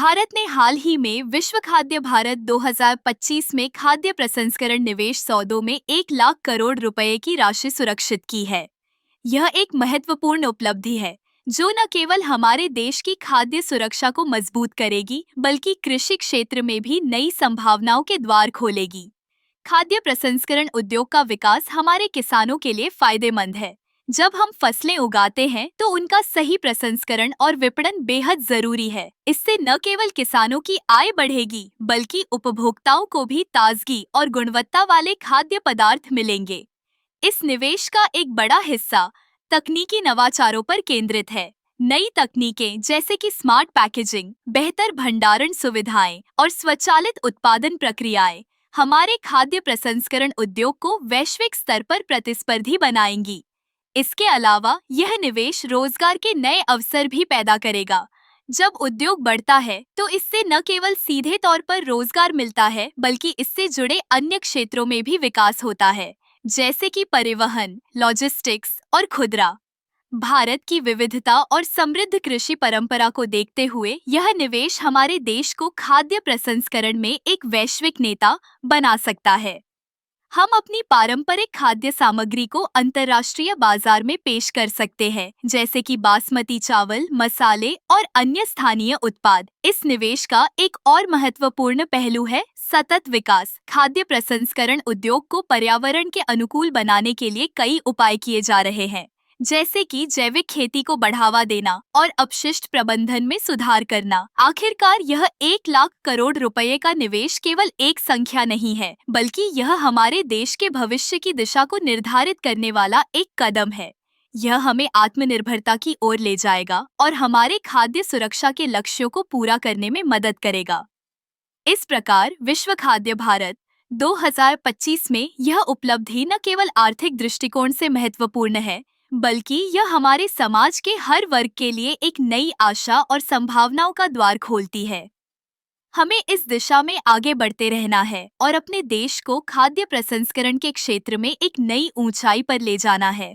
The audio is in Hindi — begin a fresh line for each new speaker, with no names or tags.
भारत ने हाल ही में विश्व खाद्य भारत 2025 में खाद्य प्रसंस्करण निवेश सौदों में 1 लाख करोड़ रुपए की राशि सुरक्षित की है। यह एक महत्वपूर्ण उपलब्धि है जो न केवल हमारे देश की खाद्य सुरक्षा को मजबूत करेगी बल्कि कृषि क्षेत्र में भी नई संभावनाओं के द्वार खोलेगी। खाद्य प्रसंस्करण उद्योग का विकास हमारे किसानों के लिए फायदेमंद है। जब हम फसलें उगाते हैं तो उनका सही प्रसंस्करण और विपणन बेहद जरूरी है। इससे न केवल किसानों की आय बढ़ेगी बल्कि उपभोक्ताओं को भी ताजगी और गुणवत्ता वाले खाद्य पदार्थ मिलेंगे। इस निवेश का एक बड़ा हिस्सा तकनीकी नवाचारों पर केंद्रित है। नई तकनीकें जैसे कि स्मार्ट पैकेजिंग, बेहतर भंडारण सुविधाएं और स्वचालित उत्पादन प्रक्रियाएं हमारे खाद्य प्रसंस्करण उद्योग को वैश्विक स्तर पर प्रतिस्पर्धी बनाएंगी। इसके अलावा यह निवेश रोजगार के नए अवसर भी पैदा करेगा। जब उद्योग बढ़ता है तो इससे न केवल सीधे तौर पर रोजगार मिलता है बल्कि इससे जुड़े अन्य क्षेत्रों में भी विकास होता है, जैसे कि परिवहन, लॉजिस्टिक्स और खुदरा। भारत की विविधता और समृद्ध कृषि परंपरा को देखते हुए यह निवेश हमारे देश को खाद्य प्रसंस्करण में एक वैश्विक नेता बना सकता है। हम अपनी पारंपरिक खाद्य सामग्री को अंतर्राष्ट्रीय बाजार में पेश कर सकते हैं, जैसे कि बासमती चावल, मसाले और अन्य स्थानीय उत्पाद। इस निवेश का एक और महत्वपूर्ण पहलू है सतत विकास। खाद्य प्रसंस्करण उद्योग को पर्यावरण के अनुकूल बनाने के लिए कई उपाय किए जा रहे हैं, जैसे कि जैविक खेती को बढ़ावा देना और अपशिष्ट प्रबंधन में सुधार करना। आखिरकार यह 1 लाख करोड़ रुपए का निवेश केवल एक संख्या नहीं है, बल्कि यह हमारे देश के भविष्य की दिशा को निर्धारित करने वाला एक कदम है। यह हमें आत्मनिर्भरता की ओर ले जाएगा और हमारे खाद्य सुरक्षा के लक्ष्यों को पूरा करने में मदद करेगा। इस प्रकार विश्व खाद्य भारत 2025 में यह उपलब्धि न केवल आर्थिक दृष्टिकोण से महत्वपूर्ण है, बल्कि यह हमारे समाज के हर वर्ग के लिए एक नई आशा और संभावनाओं का द्वार खोलती है। हमें इस दिशा में आगे बढ़ते रहना है और अपने देश को खाद्य प्रसंस्करण के क्षेत्र में एक नई ऊंचाई पर ले जाना है।